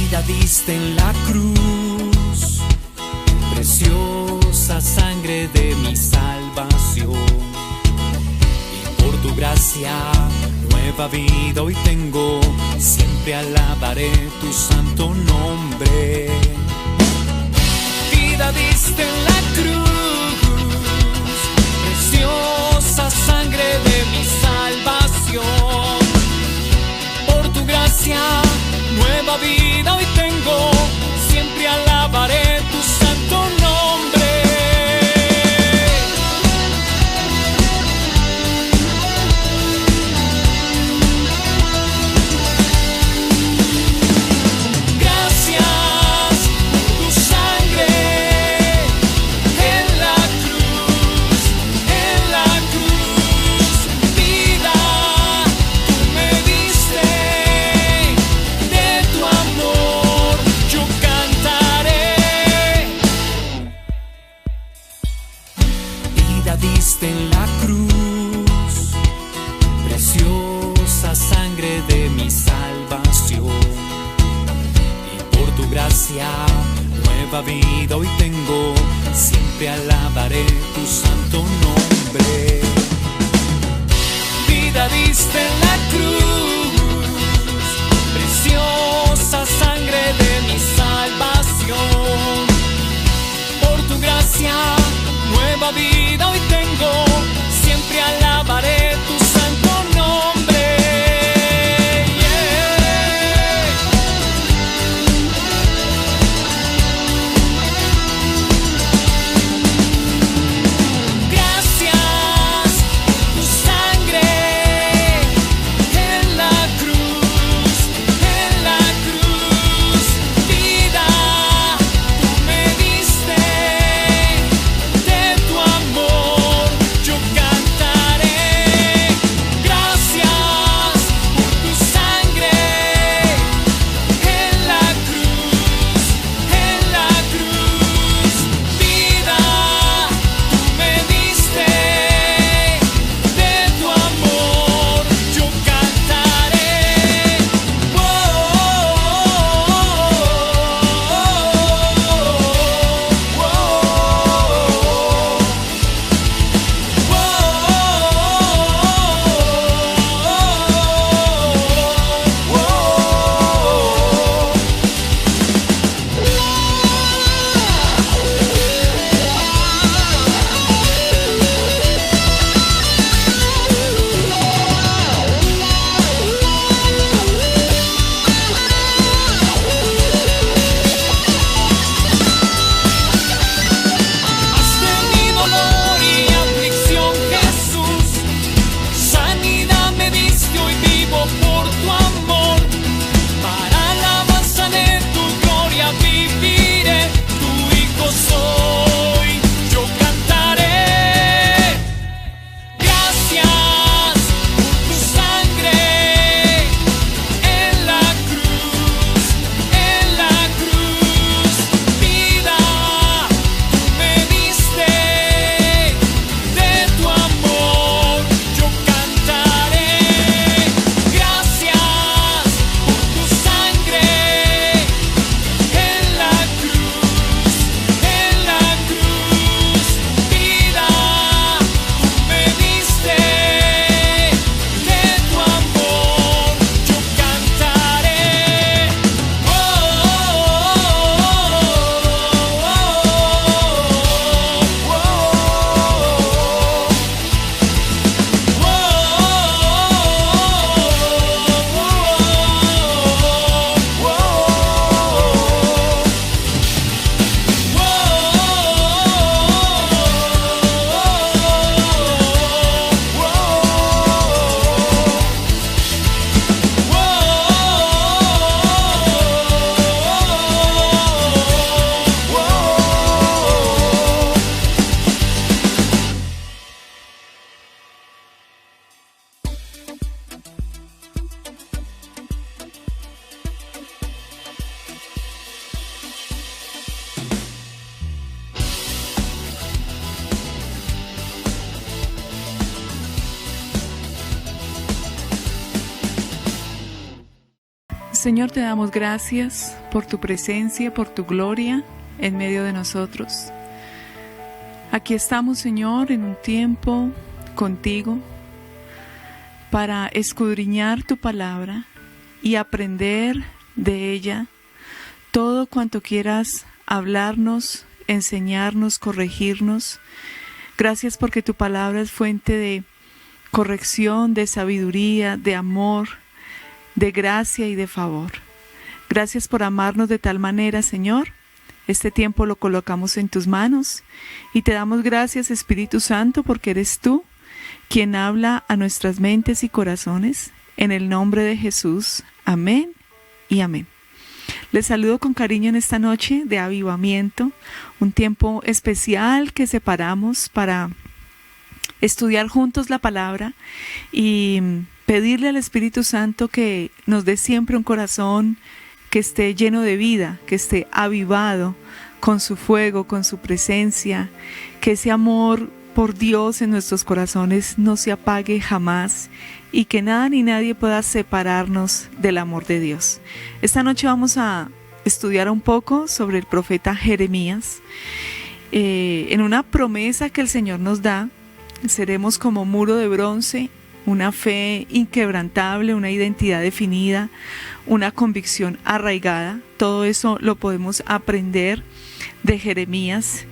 vida diste en la cruz, preciosa sangre de mi salvación. Y por tu gracia, nueva vida hoy tengo, siempre alabaré tu santo nombre. Vida diste en la cruz, preciosa sangre de mi salvación. Por tu gracia, nueva vida hoy tengo, siempre alabaré tu santo nombre. Gracias por tu sangre en la cruz, vida tú me diste, de tu amor yo cantaré. Vida diste en la cruz, preciosa sangre de mi salvación. Y por tu gracia, nueva vida hoy tengo, siempre alabaré tu santo nombre. Vida diste en la cruz, preciosa sangre de mi salvación. Por tu gracia, nueva vida hoy tengo, siempre alabaré tu santo nombre. Yeah. Gracias por tu sangre en la cruz, Señor, te damos gracias por tu presencia, por tu gloria en medio de nosotros. Aquí estamos, Señor, en un tiempo contigo para escudriñar tu palabra y aprender de ella todo cuanto quieras hablarnos, enseñarnos, corregirnos. Gracias porque tu palabra es fuente de corrección, de sabiduría, de amor, de gracia y de favor. Gracias por amarnos de tal manera, Señor. Este tiempo lo colocamos en tus manos y te damos gracias, Espíritu Santo, porque eres tú quien habla a nuestras mentes y corazones. En el nombre de Jesús. Amén y amén. Les saludo con cariño en esta noche de avivamiento, un tiempo especial que separamos para estudiar juntos la palabra y pedirle al Espíritu Santo que nos dé siempre un corazón que esté lleno de vida, que esté avivado con su fuego, con su presencia, que ese amor por Dios en nuestros corazones no se apague jamás y que nada ni nadie pueda separarnos del amor de Dios. Esta noche vamos a estudiar un poco sobre el profeta Jeremías, en una promesa que el Señor nos da. Seremos como muro de bronce, una fe inquebrantable, una identidad definida, una convicción arraigada. Todo eso lo podemos aprender de Jeremías.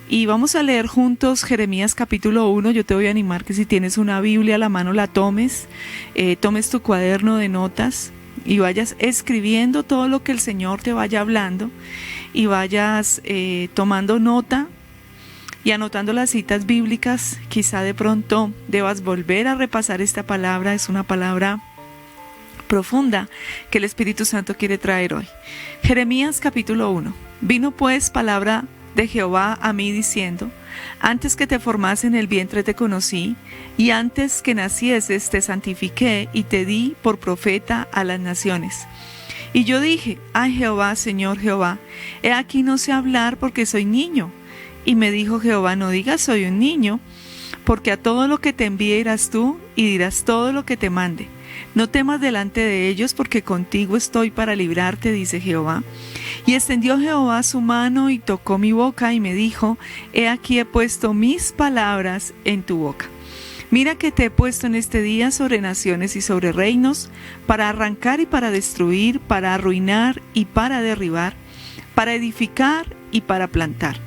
Y vamos a leer juntos Jeremías capítulo 1. Yo te voy a animar que si tienes una Biblia a la mano la tomes, tomes tu cuaderno de notas y vayas escribiendo todo lo que el Señor te vaya hablando y vayas tomando nota y anotando las citas bíblicas. Quizá de pronto debas volver a repasar esta palabra. Es una palabra profunda que el Espíritu Santo quiere traer hoy. Jeremías capítulo 1. Vino pues palabra de Jehová a mí diciendo: antes que te formase en el vientre te conocí, y antes que nacieses te santifiqué y te di por profeta a las naciones. Y yo dije: ay Jehová, Señor Jehová, he aquí no sé hablar porque soy niño. Y me dijo Jehová: no digas soy un niño, porque a todo lo que te envíe irás tú y dirás todo lo que te mande. No temas delante de ellos, porque contigo estoy para librarte, dice Jehová. Y extendió Jehová su mano y tocó mi boca y me dijo: he aquí he puesto mis palabras en tu boca. Mira que te he puesto en este día sobre naciones y sobre reinos, para arrancar y para destruir, para arruinar y para derribar, para edificar y para plantar.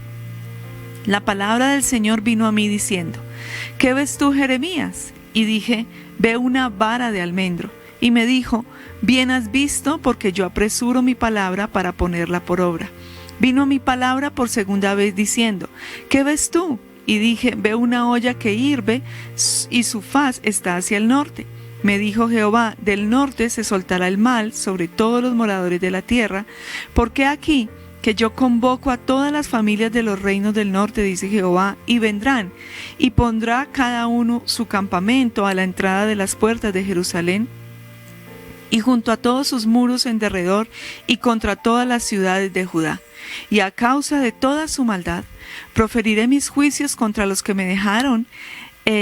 La palabra del Señor vino a mí diciendo: ¿qué ves tú, Jeremías? Y dije: veo una vara de almendro. Y me dijo: bien has visto, porque yo apresuro mi palabra para ponerla por obra. Vino mi palabra por segunda vez diciendo: ¿qué ves tú? Y dije: veo una olla que hirve y su faz está hacia el norte. Me dijo Jehová: del norte se soltará el mal sobre todos los moradores de la tierra, porque aquí que yo convoco a todas las familias de los reinos del norte, dice Jehová, y vendrán, y pondrá cada uno su campamento a la entrada de las puertas de Jerusalén, y junto a todos sus muros en derredor, y contra todas las ciudades de Judá. Y a causa de toda su maldad, proferiré mis juicios contra los que me dejaron,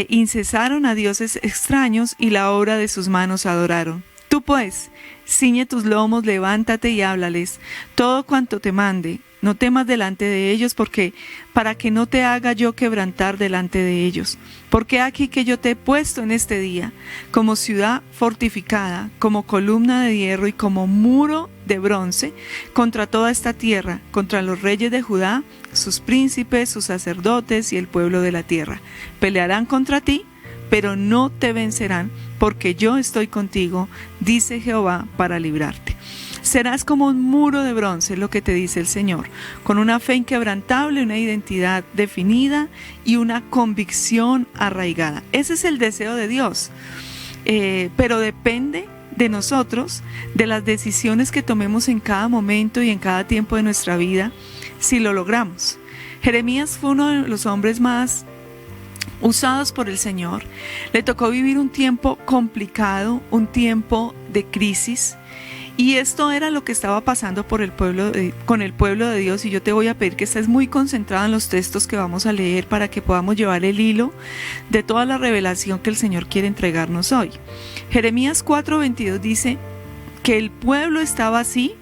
incesaron a dioses extraños, y la obra de sus manos adoraron. Tú pues, ciñe tus lomos, levántate y háblales todo cuanto te mande. No temas delante de ellos, porque para que no te haga yo quebrantar delante de ellos. Porque aquí que yo te he puesto en este día, como ciudad fortificada, como columna de hierro y como muro de bronce, contra toda esta tierra, contra los reyes de Judá, sus príncipes, sus sacerdotes y el pueblo de la tierra. Pelearán contra ti, pero no te vencerán, porque yo estoy contigo, dice Jehová, para librarte. Serás como un muro de bronce, lo que te dice el Señor, con una fe inquebrantable, una identidad definida y una convicción arraigada. Ese es el deseo de Dios, pero depende de nosotros, de las decisiones que tomemos en cada momento y en cada tiempo de nuestra vida, si lo logramos. Jeremías fue uno de los hombres más usados por el Señor. Le tocó vivir un tiempo complicado, un tiempo de crisis, y esto era lo que estaba pasando con el pueblo de Dios. Y yo te voy a pedir que estés muy concentrado en los textos que vamos a leer para que podamos llevar el hilo de toda la revelación que el Señor quiere entregarnos hoy. Jeremías 4:22 dice: que el pueblo estaba así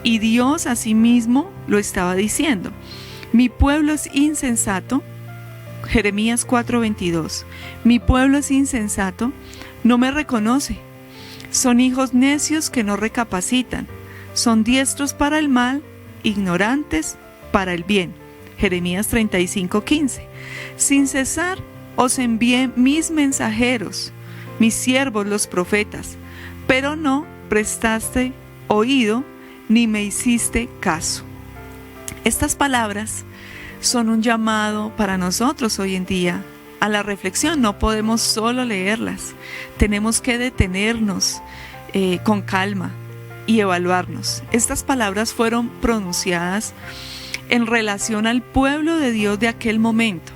y Dios asimismo lo estaba diciendo. Mi pueblo es insensato, Jeremías 4:22. Mi pueblo es insensato, no me reconoce. Son hijos necios que no recapacitan. Son diestros para el mal, ignorantes para el bien. Jeremías 35:15. Sin cesar os envié mis mensajeros, mis siervos los profetas, pero no prestaste oído ni me hiciste caso. Estas palabras son un llamado para nosotros hoy en día a la reflexión. No podemos solo leerlas, tenemos que detenernos con calma y evaluarnos. Estas palabras fueron pronunciadas en relación al pueblo de Dios de aquel momento.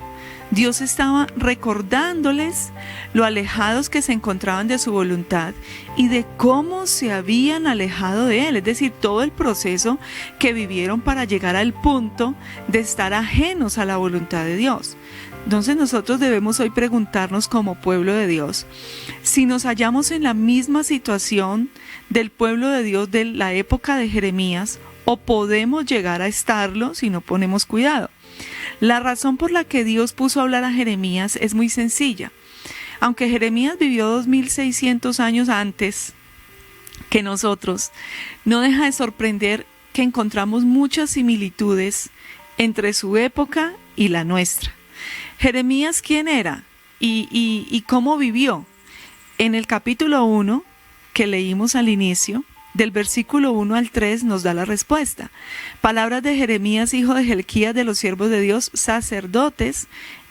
Dios estaba recordándoles lo alejados que se encontraban de su voluntad y de cómo se habían alejado de Él, es decir, todo el proceso que vivieron para llegar al punto de estar ajenos a la voluntad de Dios. Entonces nosotros debemos hoy preguntarnos como pueblo de Dios, si nos hallamos en la misma situación del pueblo de Dios de la época de Jeremías, o podemos llegar a estarlo si no ponemos cuidado. La razón por la que Dios puso a hablar a Jeremías es muy sencilla. Aunque Jeremías vivió 2600 años antes que nosotros, no deja de sorprender que encontramos muchas similitudes entre su época y la nuestra. Jeremías, ¿quién era? ¿Y cómo vivió? En el capítulo 1, que leímos al inicio, del versículo 1 al 3 nos da la respuesta. Palabras de Jeremías, hijo de Jelquías, de los siervos de Dios, sacerdotes,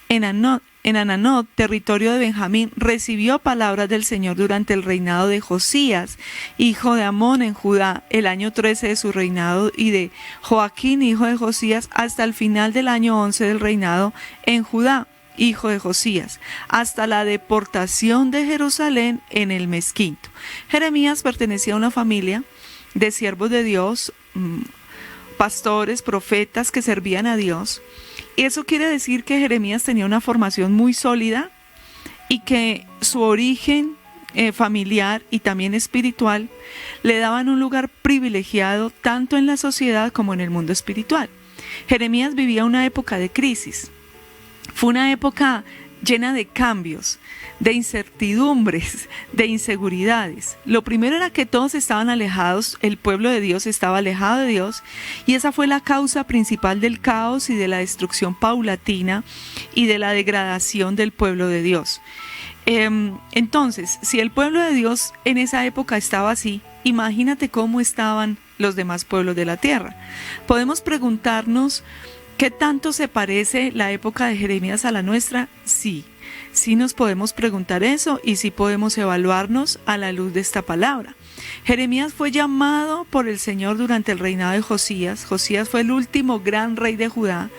en Ananot, territorio de Benjamín, recibió palabras del Señor durante el reinado de Josías, hijo de Amón, en Judá, el año 13 de su reinado, y de Joaquín, hijo de Josías, hasta el final del año 11 del reinado en Judá, hijo de Josías, hasta la deportación de Jerusalén en el mes quinto. Jeremías pertenecía a una familia de siervos de Dios, pastores, profetas que servían a Dios. Y eso quiere decir que Jeremías tenía una formación muy sólida y que su origen familiar y también espiritual le daban un lugar privilegiado tanto en la sociedad como en el mundo espiritual. Jeremías vivía una época de crisis. Fue una época llena de cambios, de incertidumbres, de inseguridades. Lo primero era que todos estaban alejados, el pueblo de Dios estaba alejado de Dios, y esa fue la causa principal del caos y de la destrucción paulatina y de la degradación del pueblo de Dios. Entonces, si el pueblo de Dios en esa época estaba así, imagínate cómo estaban los demás pueblos de la tierra. Podemos preguntarnos, ¿qué tanto se parece la época de Jeremías a la nuestra? Sí nos podemos preguntar eso y sí podemos evaluarnos a la luz de esta palabra. Jeremías fue llamado por el Señor durante el reinado de Josías. Josías fue el último gran rey de Judá.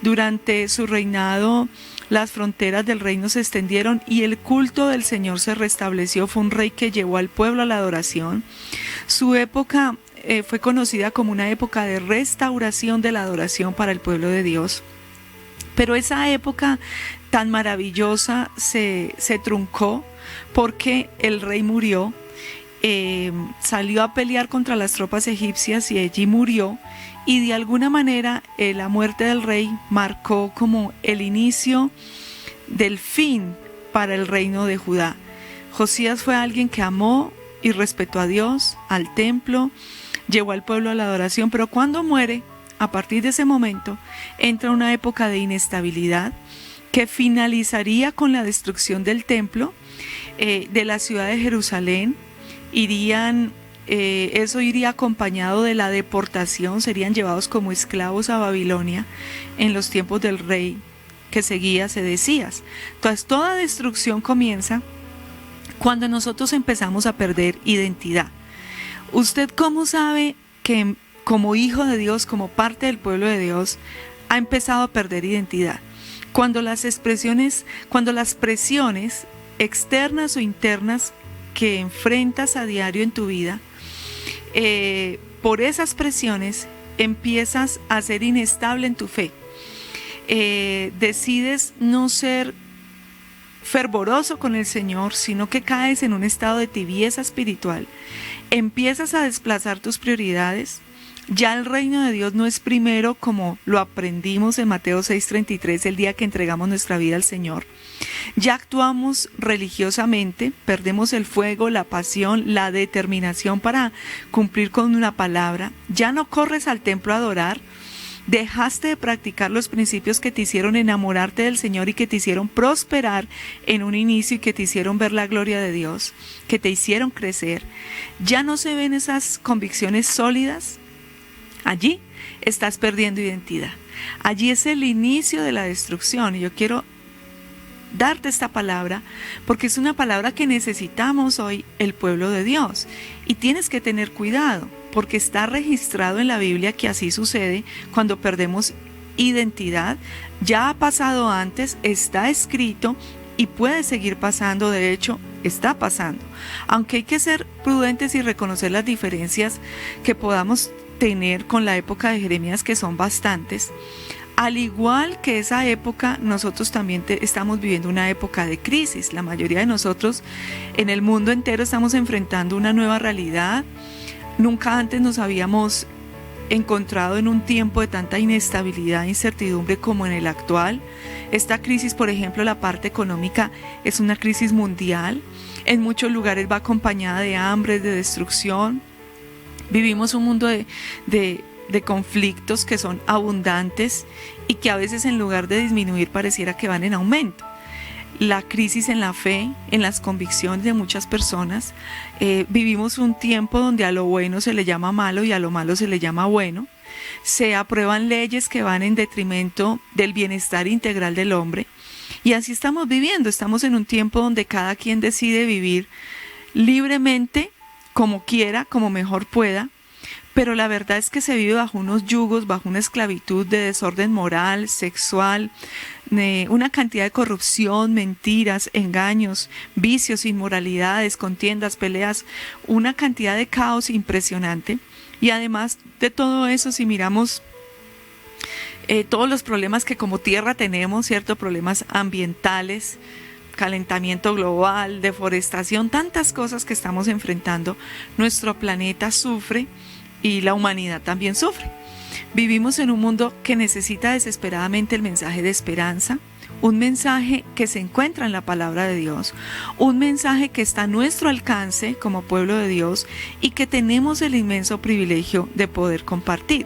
Durante su reinado, las fronteras del reino se extendieron y el culto del Señor se restableció. Fue un rey que llevó al pueblo a la adoración. Su época fue conocida como una época de restauración de la adoración para el pueblo de Dios. Pero esa época tan maravillosa se truncó porque el rey murió, salió a pelear contra las tropas egipcias y allí murió, y de alguna manera la muerte del rey marcó como el inicio del fin para el reino de Judá. Josías fue alguien que amó y respetó a Dios, al templo, llevó al pueblo a la adoración, pero cuando muere, a partir de ese momento, entra una época de inestabilidad que finalizaría con la destrucción del templo, de la ciudad de Jerusalén. Eso iría acompañado de la deportación, serían llevados como esclavos a Babilonia en los tiempos del rey que seguía Sedecías. Entonces, toda destrucción comienza cuando nosotros empezamos a perder identidad. ¿Usted cómo sabe que como hijo de Dios, como parte del pueblo de Dios, ha empezado a perder identidad? Cuando las presiones externas o internas que enfrentas a diario en tu vida, por esas presiones empiezas a ser inestable en tu fe. Decides no ser fervoroso con el Señor, sino que caes en un estado de tibieza espiritual. empiezas a desplazar tus prioridades. Ya el reino de Dios no es primero, como lo aprendimos en Mateo 6:33, el día que entregamos nuestra vida al Señor. Ya actuamos religiosamente, perdemos el fuego, la pasión, la determinación para cumplir con una palabra. Ya no corres al templo a adorar. Dejaste de practicar los principios que te hicieron enamorarte del Señor y que te hicieron prosperar en un inicio y que te hicieron ver la gloria de Dios, que te hicieron crecer. Ya no se ven esas convicciones sólidas. Allí estás perdiendo identidad. Allí es el inicio de la destrucción. Y yo quiero darte esta palabra porque es una palabra que necesitamos hoy el pueblo de Dios. Y tienes que tener cuidado porque está registrado en la Biblia que así sucede cuando perdemos identidad. Ya ha pasado antes, está escrito y puede seguir pasando. De hecho, está pasando. Aunque hay que ser prudentes y reconocer las diferencias que podamos tener con la época de Jeremías, que son bastantes. Al igual que esa época, nosotros también estamos viviendo una época de crisis. La mayoría de nosotros en el mundo entero estamos enfrentando una nueva realidad. Nunca antes nos habíamos encontrado en un tiempo de tanta inestabilidad e incertidumbre como en el actual. Esta crisis, por ejemplo, la parte económica, es una crisis mundial. En muchos lugares va acompañada de hambre, de destrucción. Vivimos un mundo de conflictos que son abundantes y que a veces, en lugar de disminuir, pareciera que van en aumento. La crisis en la fe, en las convicciones de muchas personas. Vivimos un tiempo donde a lo bueno se le llama malo y a lo malo se le llama bueno. Se aprueban leyes que van en detrimento del bienestar integral del hombre. Y así estamos viviendo. Estamos en un tiempo donde cada quien decide vivir libremente, como quiera, como mejor pueda. Pero la verdad es que se vive bajo unos yugos, bajo una esclavitud de desorden moral, sexual, una cantidad de corrupción, mentiras, engaños, vicios, inmoralidades, contiendas, peleas, una cantidad de caos impresionante. Y además de todo eso, si miramos todos los problemas que como tierra tenemos, ¿cierto? Problemas ambientales, calentamiento global, deforestación, tantas cosas que estamos enfrentando, nuestro planeta sufre. Y la humanidad también sufre. Vivimos en un mundo que necesita desesperadamente el mensaje de esperanza, un mensaje que se encuentra en la palabra de Dios, un mensaje que está a nuestro alcance como pueblo de Dios y que tenemos el inmenso privilegio de poder compartir.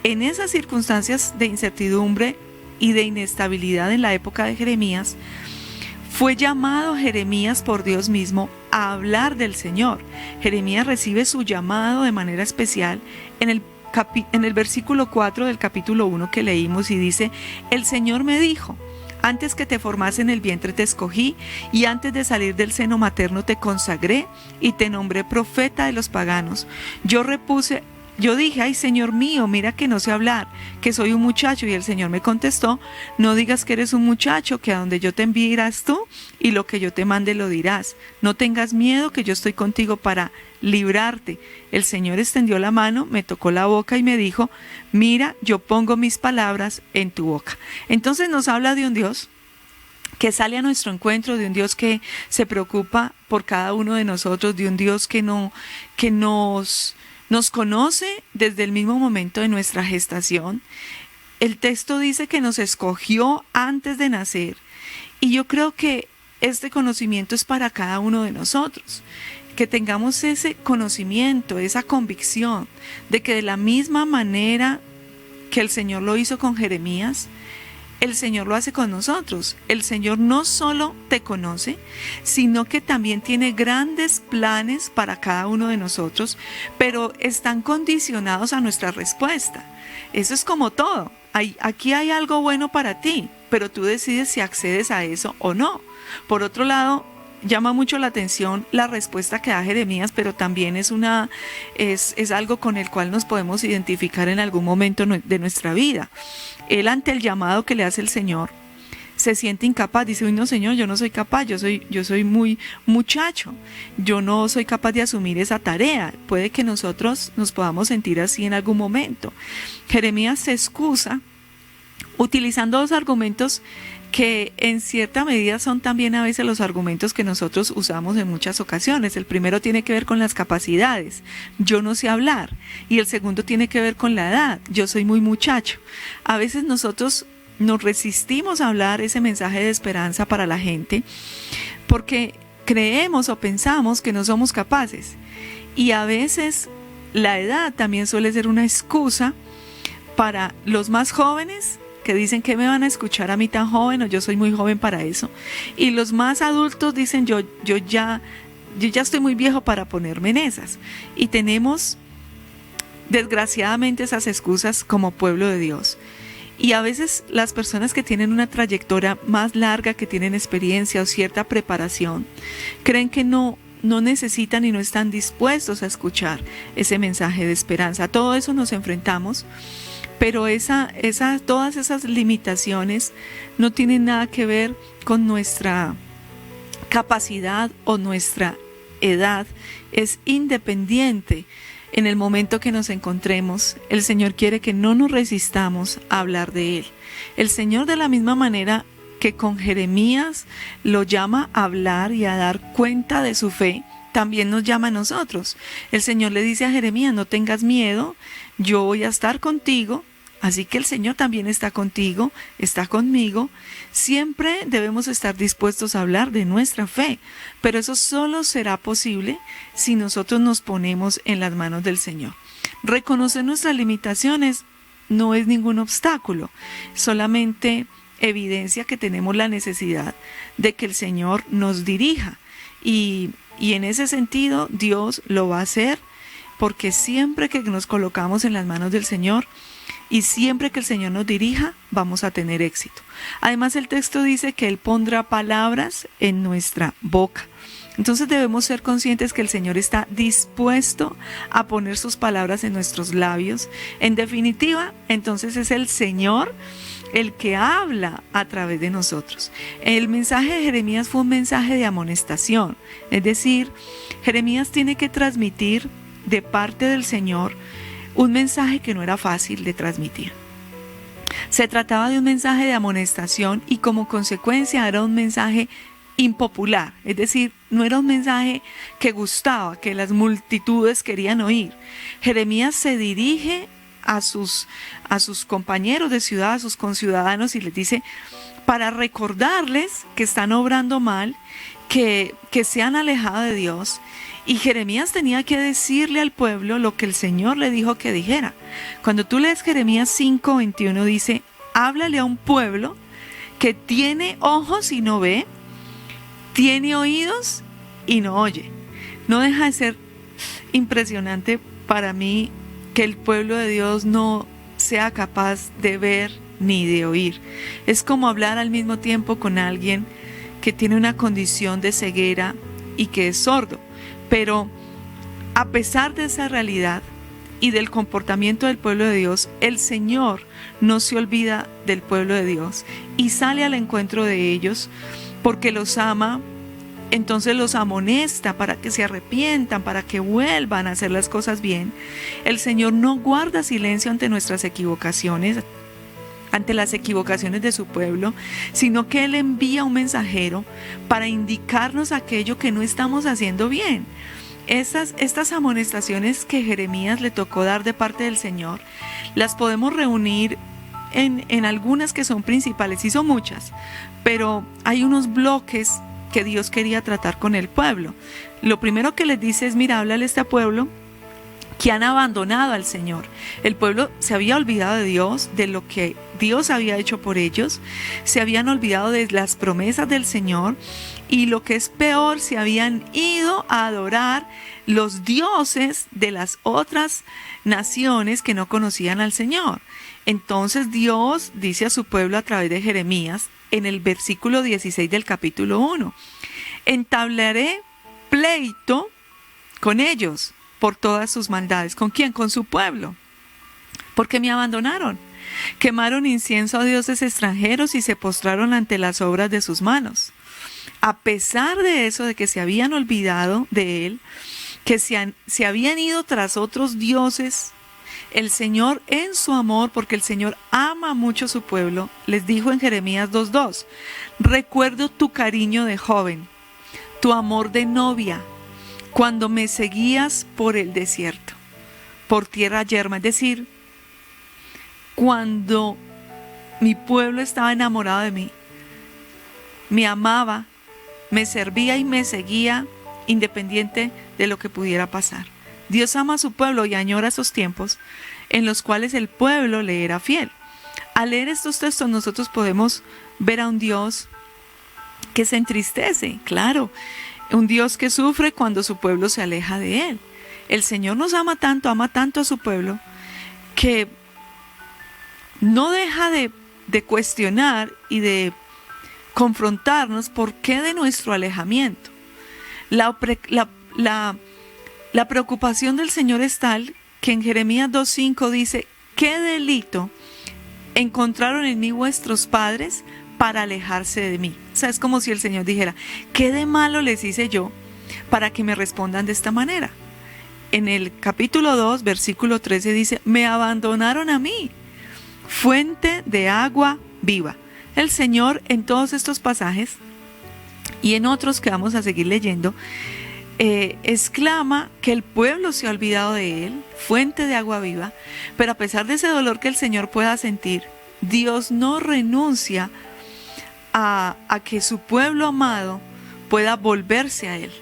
En esas circunstancias de incertidumbre y de inestabilidad en la época de Jeremías, fue llamado Jeremías por Dios mismo a hablar del Señor. Jeremías recibe su llamado de manera especial en el versículo 4 del capítulo 1 que leímos, y dice: el Señor me dijo, antes que te formase en el vientre te escogí, y antes de salir del seno materno te consagré, y te nombré profeta de los paganos. Yo dije, ay Señor mío, mira que no sé hablar, que soy un muchacho. Y el Señor me contestó, no digas que eres un muchacho, que a donde yo te envíe irás tú, y lo que yo te mande lo dirás. No tengas miedo, que yo estoy contigo para librarte. El Señor extendió la mano, me tocó la boca y me dijo, mira, yo pongo mis palabras en tu boca. Entonces nos habla de un Dios que sale a nuestro encuentro, de un Dios que se preocupa por cada uno de nosotros, de un Dios que nos conoce desde el mismo momento de nuestra gestación. El texto dice que nos escogió antes de nacer. Y yo creo que este conocimiento es para cada uno de nosotros. Que tengamos ese conocimiento, esa convicción de que de la misma manera que el Señor lo hizo con Jeremías, el Señor lo hace con nosotros. El Señor no solo te conoce, sino que también tiene grandes planes para cada uno de nosotros, pero están condicionados a nuestra respuesta. Eso es como todo. Aquí hay algo bueno para ti, pero tú decides si accedes a eso o no. Por otro lado, llama mucho la atención la respuesta que da Jeremías, pero también es algo con el cual nos podemos identificar en algún momento de nuestra vida. Él, ante el llamado que le hace el Señor, se siente incapaz. Dice, uy, no Señor, yo no soy capaz, yo soy muy muchacho, yo no soy capaz de asumir esa tarea. Puede que nosotros nos podamos sentir así en algún momento. Jeremías se excusa utilizando dos argumentos que en cierta medida son también a veces los argumentos que nosotros usamos en muchas ocasiones. El primero tiene que ver con las capacidades, yo no sé hablar, y el segundo tiene que ver con la edad, yo soy muy muchacho. A veces nosotros nos resistimos a hablar ese mensaje de esperanza para la gente porque creemos o pensamos que no somos capaces, y a veces la edad también suele ser una excusa para los más jóvenes que dicen que me van a escuchar a mí tan joven, o yo soy muy joven para eso, y los más adultos dicen yo ya estoy muy viejo para ponerme en esas, y tenemos desgraciadamente esas excusas como pueblo de Dios. Y a veces las personas que tienen una trayectoria más larga, que tienen experiencia o cierta preparación, creen que no necesitan y no están dispuestos a escuchar ese mensaje de esperanza. A todo eso nos enfrentamos, pero todas esas limitaciones no tienen nada que ver con nuestra capacidad o nuestra edad. Es independiente. En el momento que nos encontremos, el Señor quiere que no nos resistamos a hablar de Él. El Señor, de la misma manera que con Jeremías lo llama a hablar y a dar cuenta de su fe, también nos llama a nosotros. El Señor le dice a Jeremías: no tengas miedo, yo voy a estar contigo. Así que el Señor también está contigo, está conmigo. Siempre debemos estar dispuestos a hablar de nuestra fe, pero eso solo será posible si nosotros nos ponemos en las manos del Señor. Reconocer nuestras limitaciones no es ningún obstáculo, solamente evidencia que tenemos la necesidad de que el Señor nos dirija. Y en ese sentido Dios lo va a hacer, porque siempre que nos colocamos en las manos del Señor, y siempre que el Señor nos dirija, vamos a tener éxito. Además, el texto dice que Él pondrá palabras en nuestra boca. Entonces debemos ser conscientes que el Señor está dispuesto a poner sus palabras en nuestros labios. En definitiva, entonces es el Señor el que habla a través de nosotros. El mensaje de Jeremías fue un mensaje de amonestación. Es decir, Jeremías tiene que transmitir de parte del Señor un mensaje que no era fácil de transmitir. Se trataba de un mensaje de amonestación y como consecuencia era un mensaje impopular, es decir, no era un mensaje que gustaba, que las multitudes querían oír. Jeremías se dirige a sus compañeros de ciudad, a sus conciudadanos, y les dice para recordarles que están obrando mal, que se han alejado de Dios. Y Jeremías tenía que decirle al pueblo lo que el Señor le dijo que dijera. Cuando tú lees Jeremías 5:21 dice: háblale a un pueblo que tiene ojos y no ve, tiene oídos y no oye. No deja de ser impresionante para mí que el pueblo de Dios no sea capaz de ver ni de oír. Es como hablar al mismo tiempo con alguien que tiene una condición de ceguera y que es sordo. Pero a pesar de esa realidad y del comportamiento del pueblo de Dios, el Señor no se olvida del pueblo de Dios y sale al encuentro de ellos porque los ama. Entonces los amonesta para que se arrepientan, para que vuelvan a hacer las cosas bien. El Señor no guarda silencio ante nuestras equivocaciones, ante las equivocaciones de su pueblo, sino que Él envía un mensajero para indicarnos aquello que no estamos haciendo bien. Estas amonestaciones que Jeremías le tocó dar de parte del Señor, las podemos reunir en algunas que son principales, y son muchas, pero hay unos bloques que Dios quería tratar con el pueblo. Lo primero que les dice es: mira, háblale a este pueblo que han abandonado al Señor. El pueblo se había olvidado de Dios, de lo que Dios había hecho por ellos, se habían olvidado de las promesas del Señor, y lo que es peor, se habían ido a adorar los dioses de las otras naciones que no conocían al Señor. Entonces Dios dice a su pueblo a través de Jeremías, en el versículo 16 del capítulo 1, entablaré pleito con ellos por todas sus maldades. ¿Con quién? Con su pueblo. Porque me abandonaron. Quemaron incienso a dioses extranjeros y se postraron ante las obras de sus manos. A pesar de eso, de que se habían olvidado de Él, que se habían ido tras otros dioses El Señor en su amor, porque el Señor ama mucho a su pueblo, les dijo en Jeremías 2:2, recuerdo tu cariño de joven, tu amor de novia, cuando me seguías por el desierto, por tierra yerma, es decir, cuando mi pueblo estaba enamorado de mí, me amaba, me servía y me seguía independiente de lo que pudiera pasar. Dios ama a su pueblo y añora esos tiempos en los cuales el pueblo le era fiel. Al leer estos textos nosotros podemos ver a un Dios que se entristece, claro, un Dios que sufre cuando su pueblo se aleja de Él. El Señor nos ama tanto a su pueblo, que no deja de cuestionar y de confrontarnos por qué de nuestro alejamiento. La preocupación del Señor es tal que en Jeremías 2:5 dice, ¿qué delito encontraron en mí vuestros padres para alejarse de mí? O sea, es como si el Señor dijera, ¿qué de malo les hice yo para que me respondan de esta manera? En el capítulo 2, versículo 13 dice, me abandonaron a mí, fuente de agua viva. El Señor en todos estos pasajes y en otros que vamos a seguir leyendo, exclama que el pueblo se ha olvidado de Él, fuente de agua viva, pero a pesar de ese dolor que el Señor pueda sentir, Dios no renuncia a que su pueblo amado pueda volverse a Él.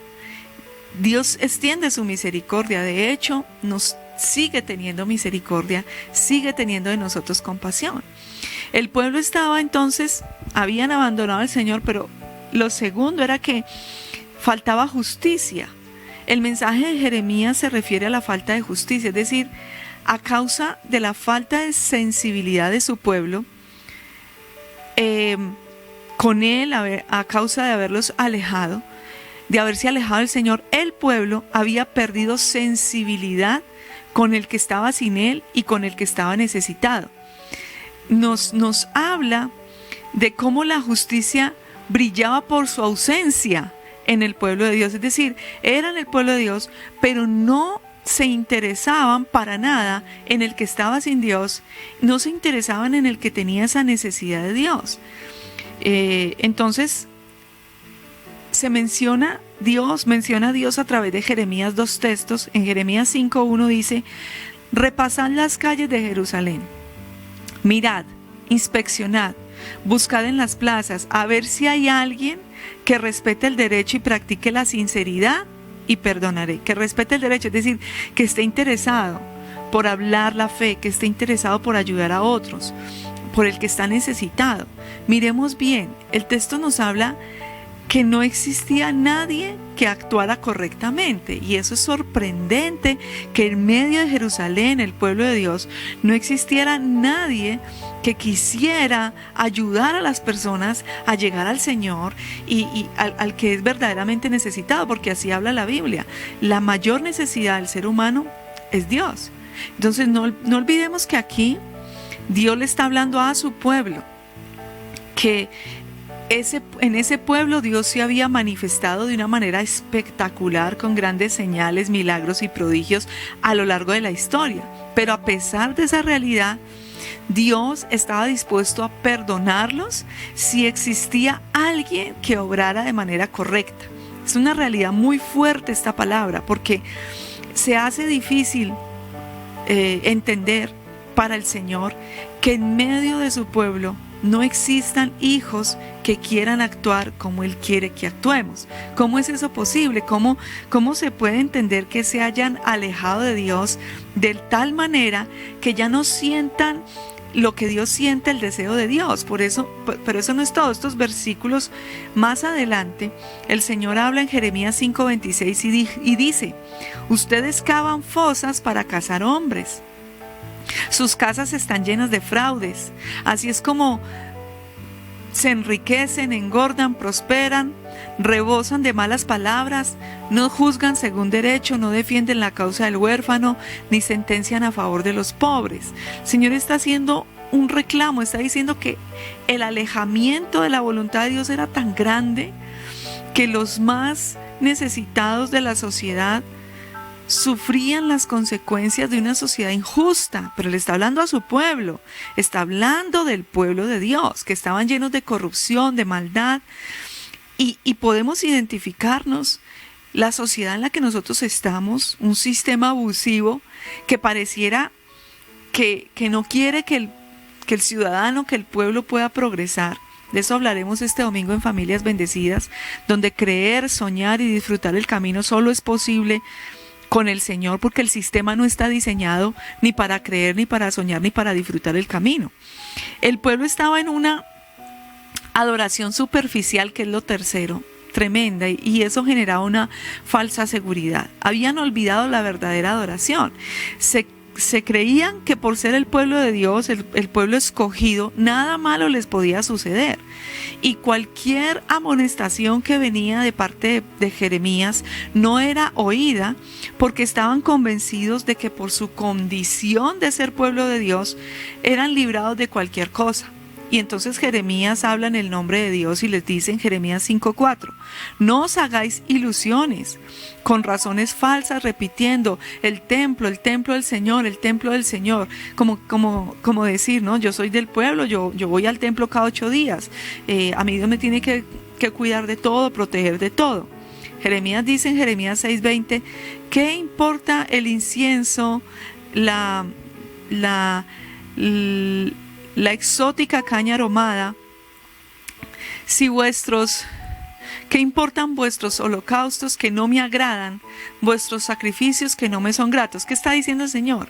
Dios extiende su misericordia, de hecho nos sigue teniendo misericordia, sigue teniendo de nosotros compasión. El pueblo estaba entonces, habían abandonado al Señor, pero lo segundo era que faltaba justicia. El mensaje de Jeremías se refiere a la falta de justicia, es decir, a causa de la falta de sensibilidad de su pueblo, con él, a causa de haberlos alejado, de haberse alejado del Señor, el pueblo había perdido sensibilidad con el que estaba sin él y con el que estaba necesitado. Nos habla de cómo la justicia brillaba por su ausencia en el pueblo de Dios, es decir, eran el pueblo de Dios, pero no se interesaban para nada en el que estaba sin Dios, no se interesaban en el que tenía esa necesidad de Dios. Entonces menciona a Dios a través de Jeremías 2 textos. En Jeremías 5:1 dice, repasad las calles de Jerusalén, mirad, inspeccionad, buscad en las plazas, a ver si hay alguien que respete el derecho y practique la sinceridad, y perdonaré. Que respete el derecho, es decir, que esté interesado por hablar la fe, que esté interesado por ayudar a otros, por el que está necesitado. Miremos bien, el texto nos habla que no existía nadie que actuara correctamente, y eso es sorprendente, que en medio de Jerusalén, el pueblo de Dios, no existiera nadie que quisiera ayudar a las personas a llegar al Señor y al que es verdaderamente necesitado, porque así habla la Biblia. La mayor necesidad del ser humano es Dios. Entonces no olvidemos que aquí Dios le está hablando a su pueblo, que en ese pueblo Dios se había manifestado de una manera espectacular, con grandes señales, milagros y prodigios a lo largo de la historia. Pero a pesar de esa realidad, Dios estaba dispuesto a perdonarlos si existía alguien que obrara de manera correcta. Es una realidad muy fuerte esta palabra, porque se hace difícil entender para el Señor que en medio de su pueblo no existan hijos que quieran actuar como Él quiere que actuemos. ¿Cómo es eso posible? ¿Cómo se puede entender que se hayan alejado de Dios de tal manera que ya no sientan lo que Dios siente, el deseo de Dios? Pero eso no es todo. Estos versículos más adelante, el Señor habla en Jeremías 5:26 y dice, ustedes cavan fosas para cazar hombres. Sus casas están llenas de fraudes. Así es como se enriquecen, engordan, prosperan, rebosan de malas palabras, no juzgan según derecho, no defienden la causa del huérfano, ni sentencian a favor de los pobres. El Señor está haciendo un reclamo, está diciendo que el alejamiento de la voluntad de Dios era tan grande que los más necesitados de la sociedad sufrían las consecuencias de una sociedad injusta, pero le está hablando a su pueblo, está hablando del pueblo de Dios, que estaban llenos de corrupción, de maldad, y podemos identificarnos, la sociedad en la que nosotros estamos, un sistema abusivo que pareciera que no quiere que el ciudadano, que el pueblo pueda progresar. De eso hablaremos este domingo en Familias Bendecidas, donde creer, soñar y disfrutar el camino solo es posible con el Señor, porque el sistema no está diseñado ni para creer, ni para soñar, ni para disfrutar el camino. El pueblo estaba en una adoración superficial, que es lo tercero, tremenda, y eso generaba una falsa seguridad. Habían olvidado la verdadera adoración. Se creían que por ser el pueblo de Dios, el pueblo escogido, nada malo les podía suceder. Y cualquier amonestación que venía de parte de Jeremías no era oída, porque estaban convencidos de que por su condición de ser pueblo de Dios eran librados de cualquier cosa. Y entonces Jeremías habla en el nombre de Dios y les dice en Jeremías 5:4, no os hagáis ilusiones con razones falsas repitiendo el templo del Señor, el templo del Señor, como decir, ¿no? Yo soy del pueblo, yo voy al templo cada 8 días, a mí Dios me tiene que cuidar de todo, proteger de todo. Jeremías dice en Jeremías 6:20, ¿qué importa el incienso, la exótica caña aromada, ¿qué importan vuestros holocaustos que no me agradan, vuestros sacrificios que no me son gratos? ¿Qué está diciendo el Señor?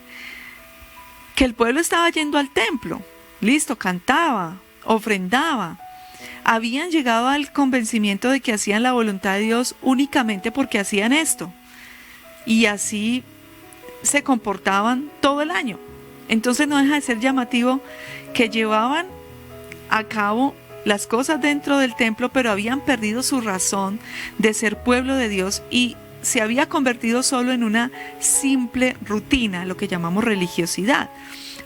Que el pueblo estaba yendo al templo, listo, cantaba, ofrendaba. Habían llegado al convencimiento de que hacían la voluntad de Dios únicamente porque hacían esto. Y así se comportaban todo el año. Entonces no deja de ser llamativo que llevaban a cabo las cosas dentro del templo, pero habían perdido su razón de ser pueblo de Dios y se había convertido solo en una simple rutina, lo que llamamos religiosidad.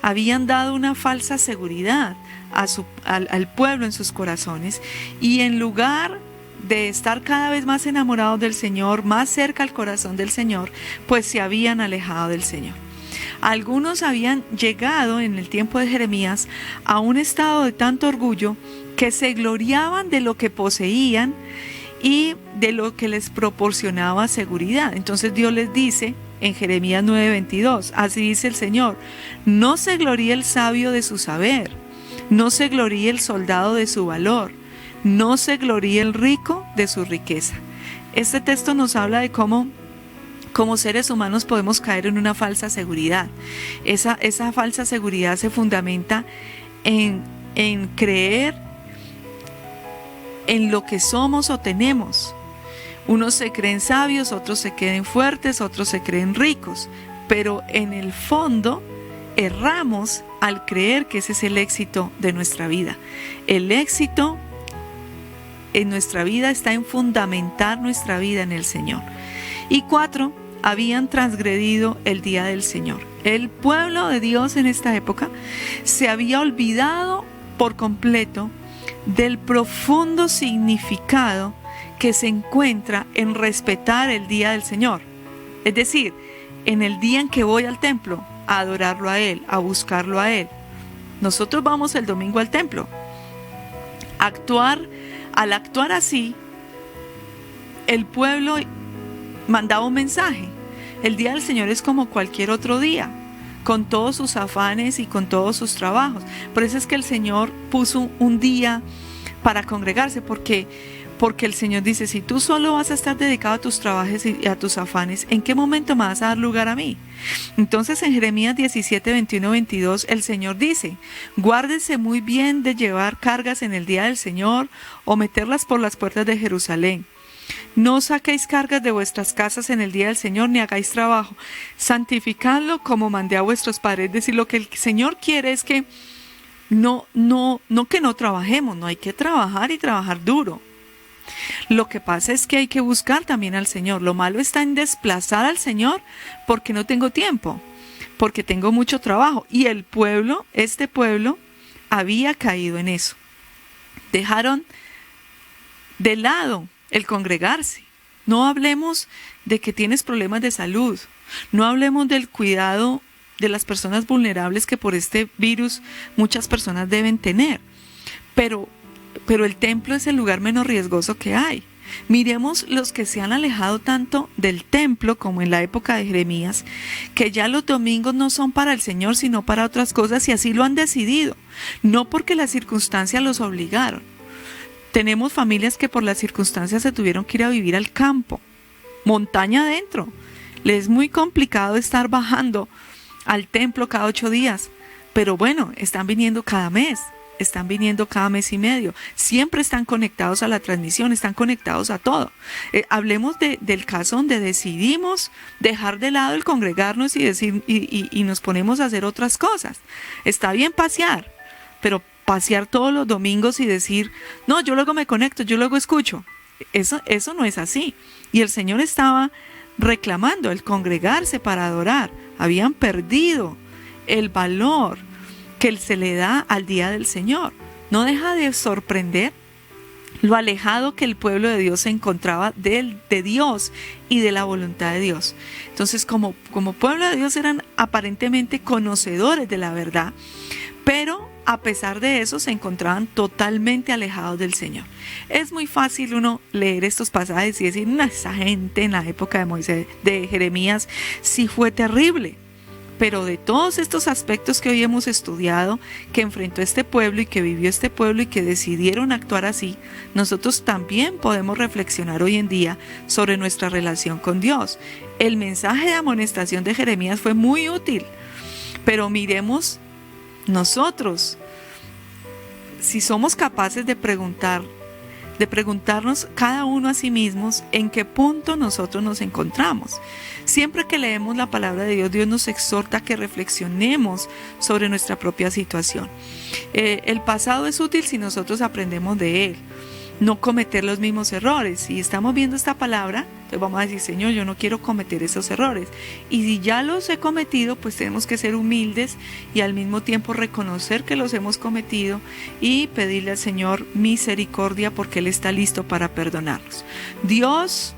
Habían dado una falsa seguridad al pueblo en sus corazones, y en lugar de estar cada vez más enamorados del Señor, más cerca al corazón del Señor, pues se habían alejado del Señor. Algunos habían llegado en el tiempo de Jeremías a un estado de tanto orgullo que se gloriaban de lo que poseían y de lo que les proporcionaba seguridad. Entonces Dios les dice en Jeremías 9:22, así dice el Señor, no se gloríe el sabio de su saber, no se gloríe el soldado de su valor, no se gloríe el rico de su riqueza. Este texto nos habla de cómo como seres humanos podemos caer en una falsa seguridad. Esa falsa seguridad se fundamenta en creer en lo que somos o tenemos. Unos se creen sabios, otros se creen fuertes, otros se creen ricos, pero en el fondo erramos al creer que ese es el éxito de nuestra vida. El éxito en nuestra vida está en fundamentar nuestra vida en el Señor. Y 4, habían transgredido el día del Señor. El pueblo de Dios en esta época se había olvidado por completo del profundo significado que se encuentra en respetar el día del Señor. Es decir, en el día en que voy al templo a adorarlo a Él, a buscarlo a Él. Nosotros vamos el domingo al templo. Al actuar así, el pueblo mandaba un mensaje. El día del Señor es como cualquier otro día, con todos sus afanes y con todos sus trabajos. Por eso es que el Señor puso un día para congregarse, porque el Señor dice, si tú solo vas a estar dedicado a tus trabajos y a tus afanes, ¿en qué momento me vas a dar lugar a mí? Entonces en Jeremías 17:21-22 el Señor dice, guárdese muy bien de llevar cargas en el día del Señor o meterlas por las puertas de Jerusalén. No saquéis cargas de vuestras casas en el día del Señor, ni hagáis trabajo. Santificadlo como mandé a vuestros padres. Es decir, lo que el Señor quiere es que no que no trabajemos, no hay que trabajar y trabajar duro. Lo que pasa es que hay que buscar también al Señor. Lo malo está en desplazar al Señor porque no tengo tiempo, porque tengo mucho trabajo. Y el pueblo, este pueblo, había caído en eso. Dejaron de lado el congregarse. No hablemos de que tienes problemas de salud. No hablemos del cuidado de las personas vulnerables que por este virus muchas personas deben tener. Pero el templo es el lugar menos riesgoso que hay. Miremos los que se han alejado tanto del templo como en la época de Jeremías, que ya los domingos no son para el Señor sino para otras cosas, y así lo han decidido, no porque las circunstancias los obligaron. Tenemos familias que por las circunstancias se tuvieron que ir a vivir al campo, montaña adentro. Les es muy complicado estar bajando al templo cada 8 días, pero bueno, están viniendo cada mes. Están viniendo cada mes y medio, siempre están conectados a la transmisión, están conectados a todo. Hablemos del caso donde decidimos dejar de lado el congregarnos y nos ponemos a hacer otras cosas. Está bien pasear, pero pasear todos los domingos y decir, no, yo luego me conecto, yo luego escucho. Eso no es así. Y el Señor estaba reclamando el congregarse para adorar. Habían perdido el valor que se le da al día del Señor. No deja de sorprender lo alejado que el pueblo de Dios se encontraba de Dios y de la voluntad de Dios. Entonces, como pueblo de Dios eran aparentemente conocedores de la verdad, pero a pesar de eso se encontraban totalmente alejados del Señor. Es muy fácil uno leer estos pasajes y decir, no, esa gente en la época de Jeremías sí fue terrible. Pero de todos estos aspectos que hoy hemos estudiado, que enfrentó este pueblo y que vivió este pueblo y que decidieron actuar así, nosotros también podemos reflexionar hoy en día sobre nuestra relación con Dios. El mensaje de amonestación de Jeremías fue muy útil, pero miremos nosotros, si somos capaces de preguntarnos cada uno a sí mismos en qué punto nosotros nos encontramos. Siempre que leemos la palabra de Dios, Dios nos exhorta a que reflexionemos sobre nuestra propia situación. El pasado es útil si nosotros aprendemos de él, no cometer los mismos errores. Si estamos viendo esta palabra, entonces vamos a decir, Señor, yo no quiero cometer esos errores. Y si ya los he cometido, pues tenemos que ser humildes y al mismo tiempo reconocer que los hemos cometido y pedirle al Señor misericordia porque Él está listo para perdonarnos. Dios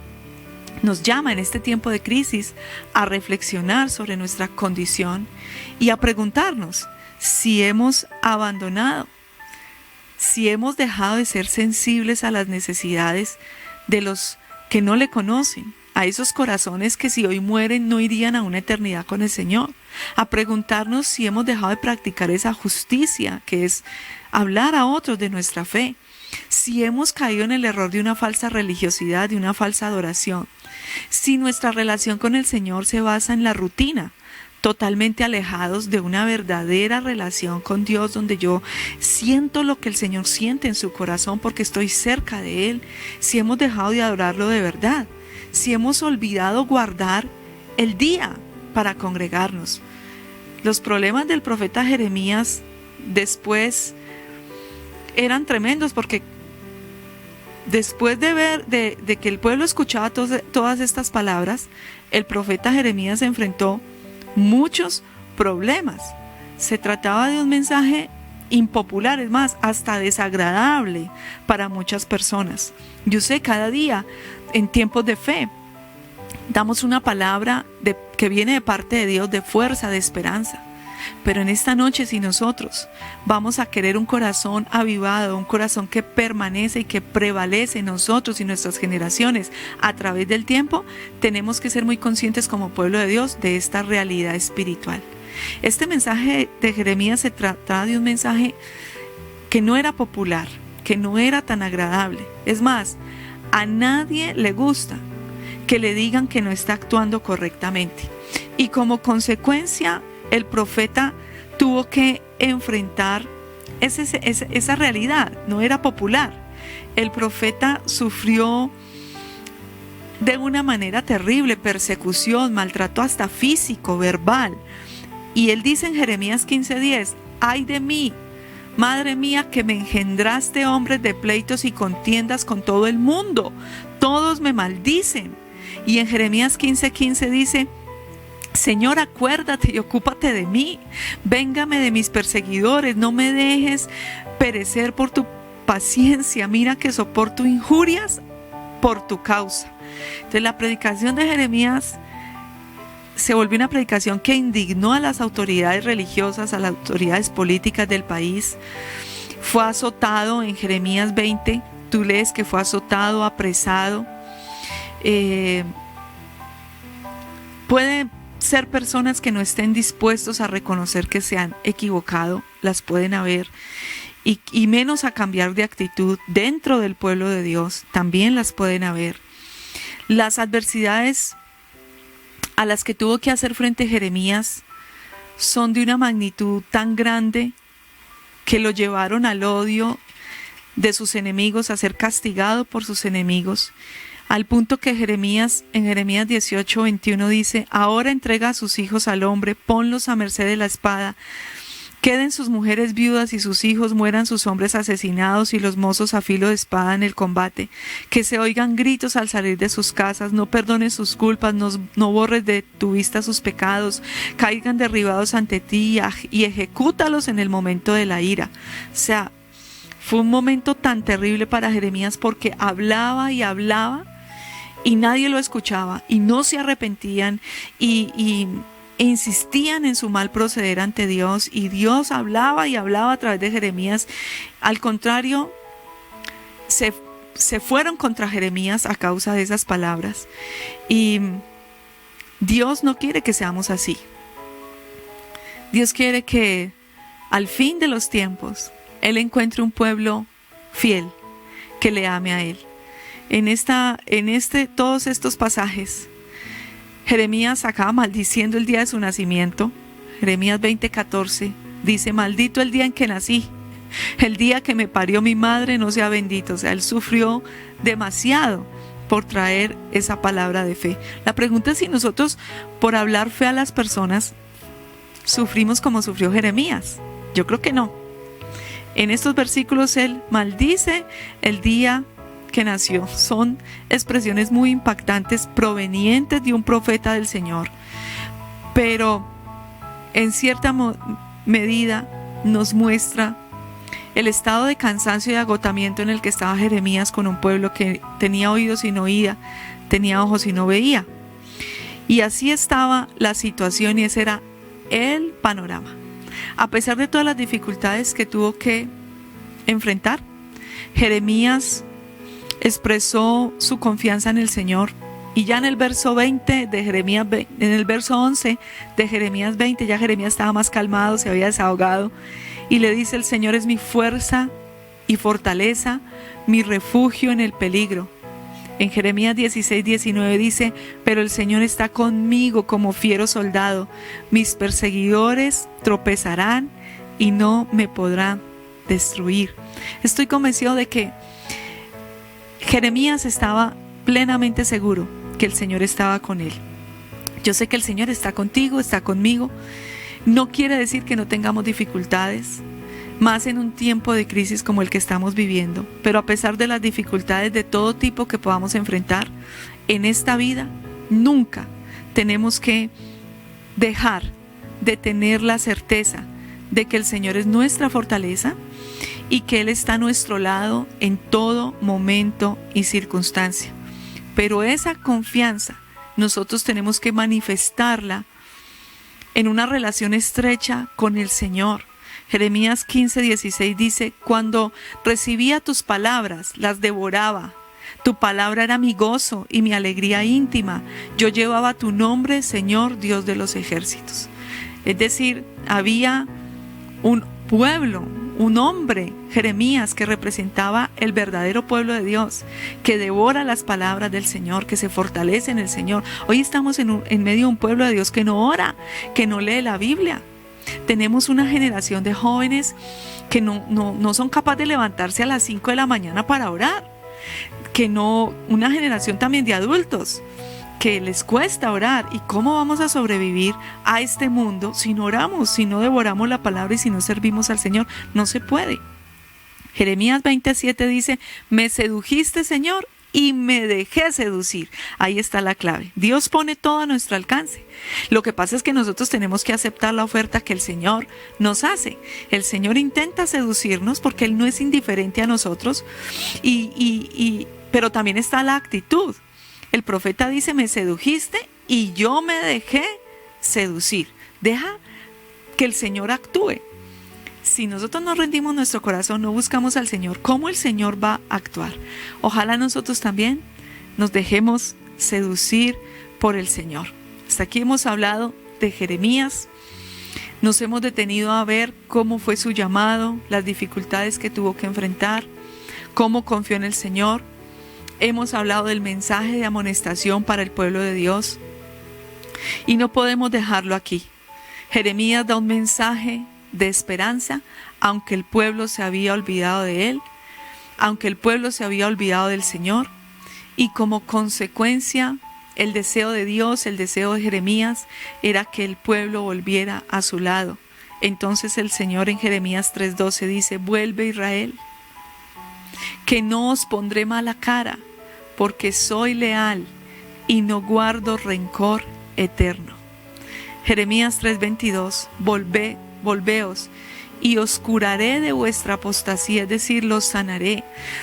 nos llama en este tiempo de crisis a reflexionar sobre nuestra condición y a preguntarnos si hemos abandonado, si hemos dejado de ser sensibles a las necesidades de los que no le conocen, a esos corazones que si hoy mueren no irían a una eternidad con el Señor, a preguntarnos si hemos dejado de practicar esa justicia que es hablar a otros de nuestra fe, si hemos caído en el error de una falsa religiosidad, de una falsa adoración, si nuestra relación con el Señor se basa en la rutina, totalmente alejados de una verdadera relación con Dios, donde yo siento lo que el Señor siente en su corazón porque estoy cerca de Él, si hemos dejado de adorarlo de verdad, si hemos olvidado guardar el día para congregarnos. Los problemas del profeta Jeremías después eran tremendos porque después de ver de que el pueblo escuchaba todas estas palabras, el profeta Jeremías se enfrentó muchos problemas. Se trataba de un mensaje impopular, es más, hasta desagradable para muchas personas. Yo sé, cada día en tiempos de fe damos una palabra que viene de parte de Dios, de fuerza, de esperanza. Pero en esta noche, si nosotros vamos a querer un corazón avivado, un corazón que permanece y que prevalece en nosotros y nuestras generaciones a través del tiempo, tenemos que ser muy conscientes como pueblo de Dios de esta realidad espiritual. Este mensaje de Jeremías se trataba de un mensaje que no era popular, que no era tan agradable. Es más, a nadie le gusta que le digan que no está actuando correctamente. Y como consecuencia, el profeta tuvo que enfrentar esa realidad, no era popular. El profeta sufrió de una manera terrible, persecución, maltrato hasta físico, verbal. Y él dice en Jeremías 15:10, ¡ay de mí, madre mía, que me engendraste hombres de pleitos y contiendas con todo el mundo! Todos me maldicen. Y en Jeremías 15:15 dice, Señor, acuérdate y ocúpate de mí, véngame de mis perseguidores, no me dejes perecer por tu paciencia, mira que soporto injurias por tu causa. Entonces la predicación de Jeremías se volvió una predicación que indignó a las autoridades religiosas, a las autoridades políticas del país. Fue azotado en Jeremías 20, tú lees que fue azotado, apresado. Puede ser personas que no estén dispuestos a reconocer que se han equivocado, las pueden haber, y menos a cambiar de actitud dentro del pueblo de Dios, también las pueden haber. Las adversidades a las que tuvo que hacer frente Jeremías son de una magnitud tan grande que lo llevaron al odio de sus enemigos, a ser castigado por sus enemigos, al punto que en Jeremías 18:21 dice: ahora entrega a sus hijos al hombre, ponlos a merced de la espada, queden sus mujeres viudas y sus hijos, mueran sus hombres asesinados y los mozos a filo de espada en el combate, que se oigan gritos al salir de sus casas, no perdones sus culpas, no borres de tu vista sus pecados, caigan derribados ante ti y ejecútalos en el momento de la ira. O sea, fue un momento tan terrible para Jeremías porque hablaba y hablaba y nadie lo escuchaba y no se arrepentían e insistían en su mal proceder ante Dios, y Dios hablaba y hablaba a través de Jeremías. Al contrario, se fueron contra Jeremías a causa de esas palabras, y Dios no quiere que seamos así. Dios quiere que al fin de los tiempos Él encuentre un pueblo fiel que le ame a Él. Todos estos pasajes, Jeremías acaba maldiciendo el día de su nacimiento. Jeremías 20:14 dice: maldito el día en que nací, el día que me parió mi madre no sea bendito. O sea, él sufrió demasiado por traer esa palabra de fe. La pregunta es si nosotros, por hablar fe a las personas, sufrimos como sufrió Jeremías. Yo creo que no. En estos versículos él maldice el día que nació. Son expresiones muy impactantes provenientes de un profeta del Señor, pero en cierta medida nos muestra el estado de cansancio y agotamiento en el que estaba Jeremías con un pueblo que tenía oídos y no oía, tenía ojos y no veía. Y así estaba la situación, y ese era el panorama. A pesar de todas las dificultades que tuvo que enfrentar, Jeremías expresó su confianza en el Señor, y ya en el verso 20 de Jeremías, en el verso 11 de Jeremías 20, ya Jeremías estaba más calmado, se había desahogado, y le dice: el Señor es mi fuerza y fortaleza, mi refugio en el peligro. En Jeremías 16:19 dice: pero el Señor está conmigo como fiero soldado, mis perseguidores tropezarán y no me podrán destruir. Estoy convencido de que Jeremías estaba plenamente seguro que el Señor estaba con él. Yo sé que el Señor está contigo, está conmigo. No quiere decir que no tengamos dificultades, más en un tiempo de crisis como el que estamos viviendo. Pero a pesar de las dificultades de todo tipo que podamos enfrentar en esta vida, nunca tenemos que dejar de tener la certeza de que el Señor es nuestra fortaleza y que Él está a nuestro lado en todo momento y circunstancia. Pero esa confianza nosotros tenemos que manifestarla en una relación estrecha con el Señor. Jeremías 15:16 dice: cuando recibía tus palabras, las devoraba. Tu palabra era mi gozo y mi alegría íntima. Yo llevaba tu nombre, Señor, Dios de los ejércitos. Es decir, había un pueblo, un hombre, Jeremías, que representaba el verdadero pueblo de Dios, que devora las palabras del Señor, que se fortalece en el Señor. Hoy estamos en medio de un pueblo de Dios que no ora, que no lee la Biblia. Tenemos una generación de jóvenes que no son capaces de levantarse a las 5 de la mañana para orar. Una generación también de adultos que les cuesta orar. ¿Y cómo vamos a sobrevivir a este mundo si no oramos, si no devoramos la palabra y si no servimos al Señor? No se puede. Jeremías 20:7 dice: me sedujiste, Señor, y me dejé seducir. Ahí está la clave. Dios pone todo a nuestro alcance. Lo que pasa es que nosotros tenemos que aceptar la oferta que el Señor nos hace. El Señor intenta seducirnos porque Él no es indiferente a nosotros, pero también está la actitud. El profeta dice: me sedujiste y yo me dejé seducir. Deja que el Señor actúe. Si nosotros no rendimos nuestro corazón, no buscamos al Señor, ¿cómo el Señor va a actuar? Ojalá nosotros también nos dejemos seducir por el Señor. Hasta aquí hemos hablado de Jeremías. Nos hemos detenido a ver cómo fue su llamado, las dificultades que tuvo que enfrentar, cómo confió en el Señor. Hemos hablado del mensaje de amonestación para el pueblo de Dios. Y no podemos dejarlo aquí. Jeremías da un mensaje de esperanza, aunque el pueblo se había olvidado de él, aunque el pueblo se había olvidado del Señor, y como consecuencia, el deseo de Dios, el deseo de Jeremías, era que el pueblo volviera a su lado. Entonces el Señor en Jeremías 3:12 dice: vuelve Israel, que no os pondré mala cara, porque soy leal y no guardo rencor eterno. Jeremías 3:22, volveos y os curaré de vuestra apostasía, es decir, los sanaré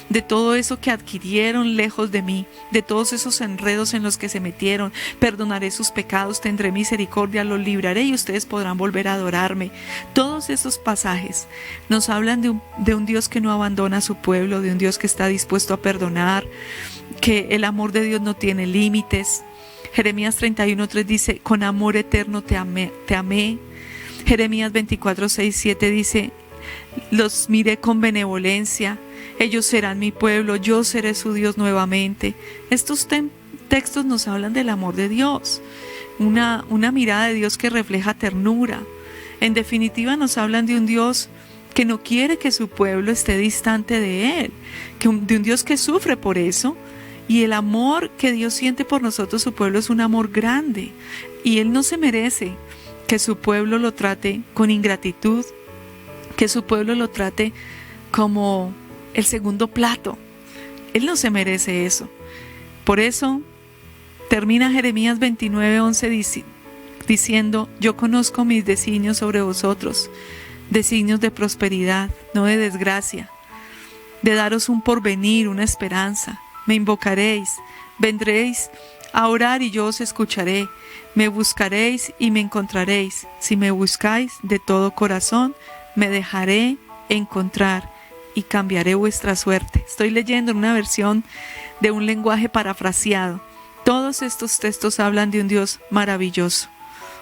de todo eso que adquirieron lejos de mí, de todos esos enredos en los que se metieron. Perdonaré sus pecados, tendré misericordia, los libraré y ustedes podrán volver a adorarme. Todos esos pasajes nos hablan de un Dios que no abandona a su pueblo, de un Dios que está dispuesto a perdonar, que el amor de Dios no tiene límites. Jeremías 31:3 dice: con amor eterno te amé. Jeremías 24:6-7 dice: los miré con benevolencia, ellos serán mi pueblo, yo seré su Dios nuevamente. Estos textos nos hablan del amor de Dios, una mirada de Dios que refleja ternura. En definitiva, nos hablan de un Dios que no quiere que su pueblo esté distante de Él, de un Dios que sufre por eso. Y el amor que Dios siente por nosotros, su pueblo, es un amor grande. Y Él no se merece que su pueblo lo trate con ingratitud, que su pueblo lo trate como el segundo plato. Él no se merece eso. Por eso termina Jeremías 29:11 diciendo: yo conozco mis designios sobre vosotros, designios de prosperidad, no de desgracia, de daros un porvenir, una esperanza. Me invocaréis, vendréis a orar y yo os escucharé. Me buscaréis y me encontraréis. Si me buscáis de todo corazón, me dejaré encontrar y cambiaré vuestra suerte. Estoy leyendo en una versión de un lenguaje parafraseado. Todos estos textos hablan de un Dios maravilloso.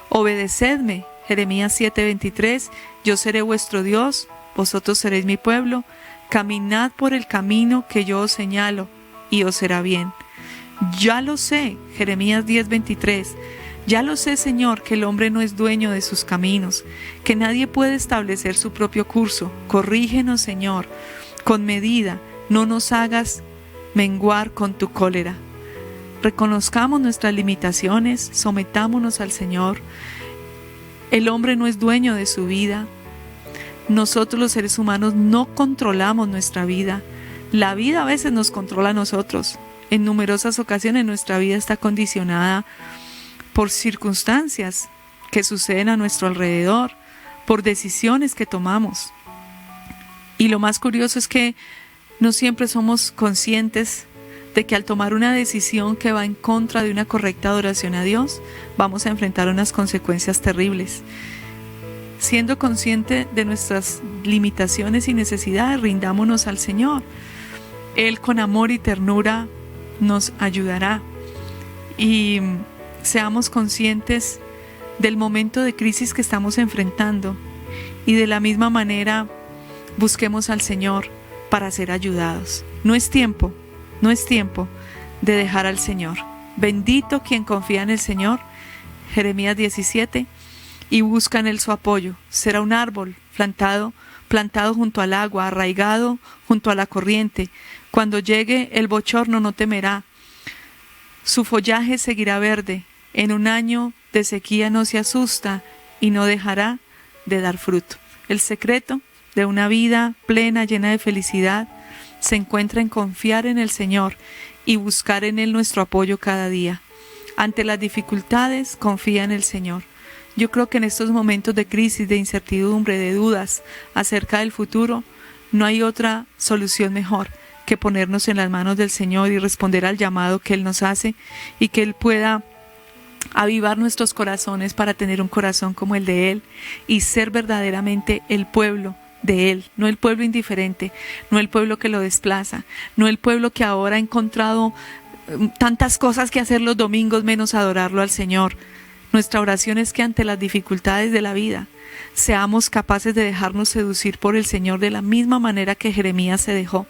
Obedecedme, Jeremías 7:23, yo seré vuestro Dios, vosotros seréis mi pueblo. Caminad por el camino que yo os señalo y os será bien. Ya lo sé, Jeremías 10:23, ya lo sé, Señor, que el hombre no es dueño de sus caminos, que nadie puede establecer su propio curso. Corrígenos, Señor, con medida, no nos hagas menguar con tu cólera. Reconozcamos nuestras limitaciones, sometámonos al Señor. El hombre no es dueño de su vida. Nosotros los seres humanos no controlamos nuestra vida. La vida a veces nos controla a nosotros. En numerosas ocasiones nuestra vida está condicionada por circunstancias que suceden a nuestro alrededor, por decisiones que tomamos. Y lo más curioso es que no siempre somos conscientes de que al tomar una decisión que va en contra de una correcta adoración a Dios, vamos a enfrentar unas consecuencias terribles. Siendo consciente de nuestras limitaciones y necesidades, rindámonos al Señor. Él con amor y ternura nos ayudará. Y seamos conscientes del momento de crisis que estamos enfrentando. Y de la misma manera, busquemos al Señor para ser ayudados. No es tiempo de dejar al Señor. Bendito quien confía en el Señor. Jeremías 17. Y busca en él su apoyo. Será un árbol plantado junto al agua, arraigado junto a la corriente. Cuando llegue el bochorno no temerá. Su follaje seguirá verde. En un año de sequía no se asusta y no dejará de dar fruto. El secreto de una vida plena, llena de felicidad, se encuentra en confiar en el Señor y buscar en Él nuestro apoyo cada día. Ante las dificultades, confía en el Señor. Yo creo que en estos momentos de crisis, de incertidumbre, de dudas acerca del futuro, no hay otra solución mejor que ponernos en las manos del Señor y responder al llamado que Él nos hace y que Él pueda avivar nuestros corazones para tener un corazón como el de Él y ser verdaderamente el pueblo de Él, no el pueblo indiferente, no el pueblo que lo desplaza, no el pueblo que ahora ha encontrado tantas cosas que hacer los domingos menos adorarlo al Señor. Nuestra oración es que ante las dificultades de la vida seamos capaces de dejarnos seducir por el Señor de la misma manera que Jeremías se dejó,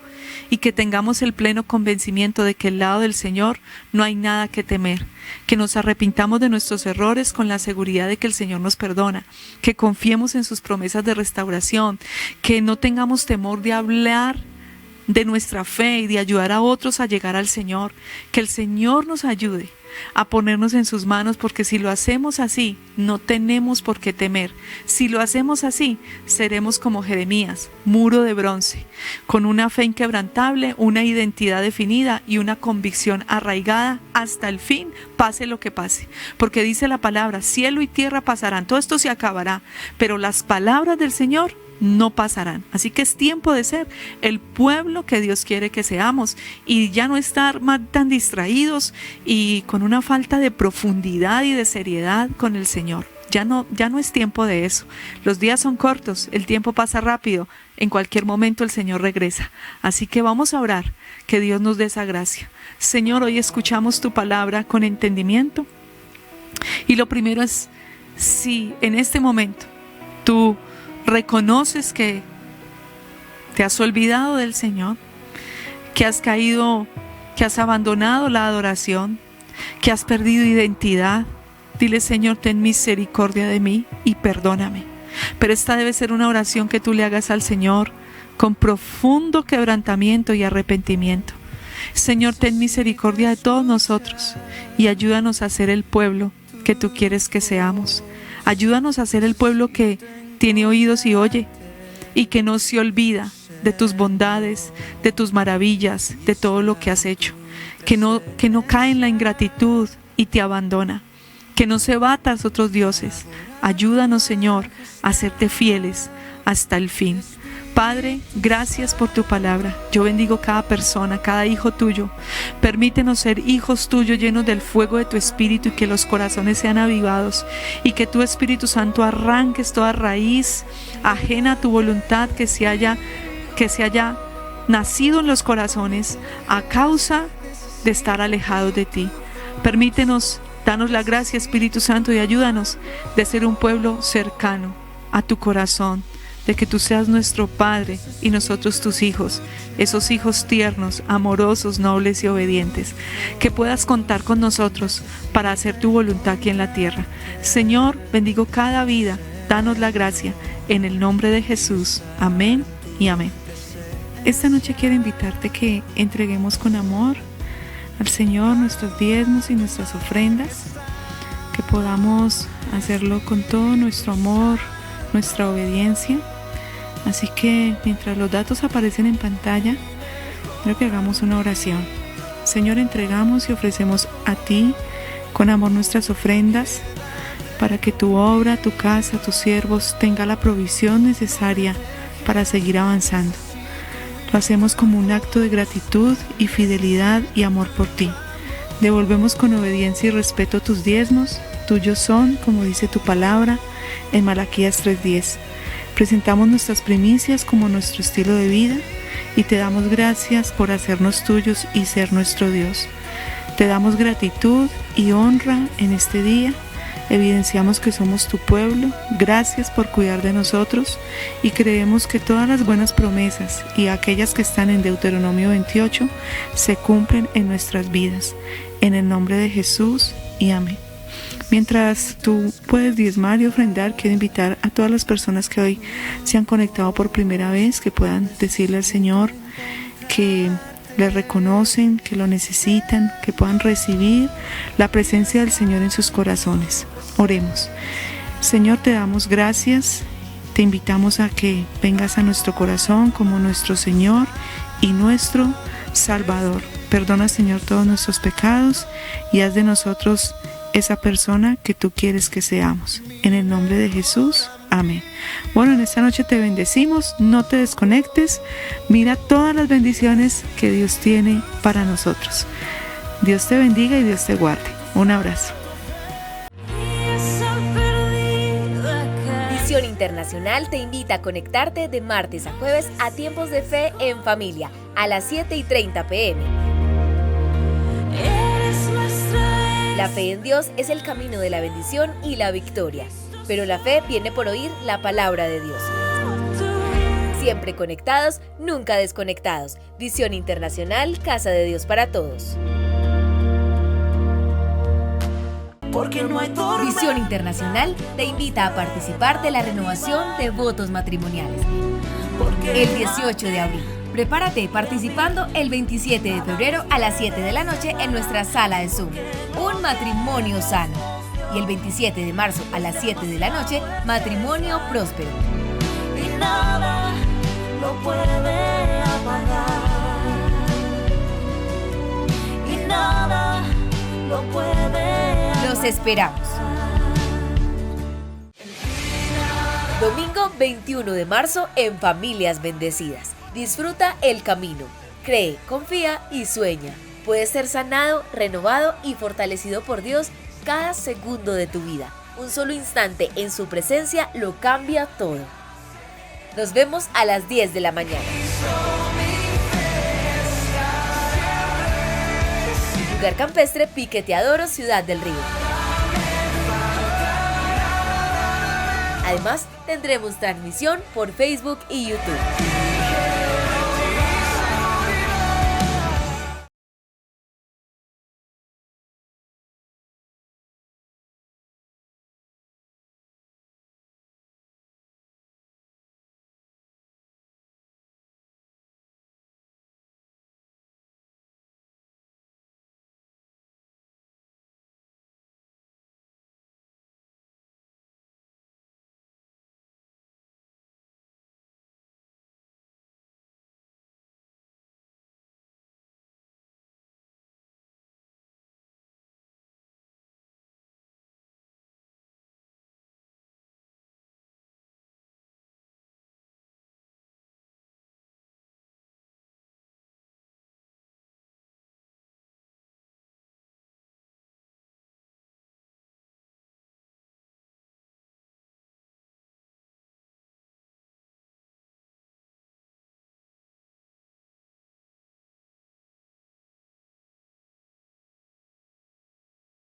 y que tengamos el pleno convencimiento de que al lado del Señor no hay nada que temer, que nos arrepintamos de nuestros errores con la seguridad de que el Señor nos perdona, que confiemos en sus promesas de restauración, que no tengamos temor de hablar de nuestra fe y de ayudar a otros a llegar al Señor, que el Señor nos ayude a ponernos en sus manos, porque si lo hacemos así, no tenemos por qué temer. Si lo hacemos así, seremos como Jeremías, muro de bronce, con una fe inquebrantable, una identidad definida y una convicción arraigada hasta el fin, pase lo que pase. Porque dice la palabra, cielo y tierra pasarán, todo esto se acabará, pero las palabras del Señor no pasarán. Así que es tiempo de ser el pueblo que Dios quiere que seamos y ya no estar más tan distraídos y con una falta de profundidad y de seriedad con el Señor. Ya no es tiempo de eso. Los días son cortos, el tiempo pasa rápido, en cualquier momento el Señor regresa. Así que vamos a orar, que Dios nos dé esa gracia. Señor, hoy escuchamos tu palabra con entendimiento y lo primero es, si en este momento tú reconoces que te has olvidado del Señor, que has caído, que has abandonado la adoración, que has perdido identidad, dile: Señor, ten misericordia de mí y perdóname. Pero esta debe ser una oración que tú le hagas al Señor con profundo quebrantamiento y arrepentimiento. Señor, ten misericordia de todos nosotros y ayúdanos a ser el pueblo que tú quieres que seamos. Ayúdanos a ser el pueblo que tiene oídos y oye, y que no se olvida de tus bondades, de tus maravillas, de todo lo que has hecho, que no cae en la ingratitud y te abandona, que no se va tras otros dioses. Ayúdanos, Señor, a serte fieles hasta el fin. Padre, gracias por tu palabra. Yo bendigo cada persona, cada hijo tuyo. Permítenos ser hijos tuyos llenos del fuego de tu Espíritu y que los corazones sean avivados y que tu Espíritu Santo arranques toda raíz ajena a tu voluntad que se haya nacido en los corazones a causa de estar alejados de ti. Permítenos, danos la gracia, Espíritu Santo, y ayúdanos de ser un pueblo cercano a tu corazón, de que tú seas nuestro Padre y nosotros tus hijos, esos hijos tiernos, amorosos, nobles y obedientes, que puedas contar con nosotros para hacer tu voluntad aquí en la tierra. Señor, bendigo cada vida, danos la gracia, en el nombre de Jesús. Amén y amén. Esta noche quiero invitarte que entreguemos con amor al Señor nuestros diezmos y nuestras ofrendas, que podamos hacerlo con todo nuestro amor, nuestra obediencia. Así que mientras los datos aparecen en pantalla, quiero que hagamos una oración. Señor, entregamos y ofrecemos a ti con amor nuestras ofrendas para que tu obra, tu casa, tus siervos tenga la provisión necesaria para seguir avanzando. Lo hacemos como un acto de gratitud y fidelidad y amor por ti. Devolvemos con obediencia y respeto tus diezmos. Tuyos son, como dice tu palabra en Malaquías 3:10. Presentamos nuestras primicias como nuestro estilo de vida y te damos gracias por hacernos tuyos y ser nuestro Dios. Te damos gratitud y honra en este día. Evidenciamos que somos tu pueblo. Gracias por cuidar de nosotros y creemos que todas las buenas promesas y aquellas que están en Deuteronomio 28 se cumplen en nuestras vidas. En el nombre de Jesús y amén. Mientras tú puedes diezmar y ofrendar, quiero invitar a todas las personas que hoy se han conectado por primera vez, que puedan decirle al Señor que le reconocen, que lo necesitan, que puedan recibir la presencia del Señor en sus corazones. Oremos. Señor, te damos gracias, te invitamos a que vengas a nuestro corazón como nuestro Señor y nuestro Salvador. Perdona, Señor, todos nuestros pecados y haz de nosotros esa persona que tú quieres que seamos. En el nombre de Jesús, amén. Bueno, en esta noche te bendecimos, no te desconectes, mira todas las bendiciones que Dios tiene para nosotros. Dios te bendiga y Dios te guarde. Un abrazo. Internacional te invita a conectarte de martes a jueves a Tiempos de Fe en Familia, a las 7:30 p.m. La fe en Dios es el camino de la bendición y la victoria, pero la fe viene por oír la palabra de Dios. Siempre conectados, nunca desconectados. Visión Internacional, Casa de Dios para Todos. Visión Internacional te invita a participar de la renovación de votos matrimoniales. El 18 de abril. Prepárate participando el 27 de febrero a las 7 de la noche en nuestra sala de Zoom. Un matrimonio sano. Y el 27 de marzo a las 7 de la noche, matrimonio próspero. Y nada lo puede apagar. Y nada lo puede apagar. Los esperamos. Domingo 21 de marzo en Familias Bendecidas. Disfruta el camino. Cree, confía y sueña. Puedes ser sanado, renovado y fortalecido por Dios cada segundo de tu vida. Un solo instante en su presencia lo cambia todo. Nos vemos a las 10 de la mañana. Lugar campestre Pique Te Adoro, Ciudad del Río. Además, tendremos transmisión por Facebook y YouTube.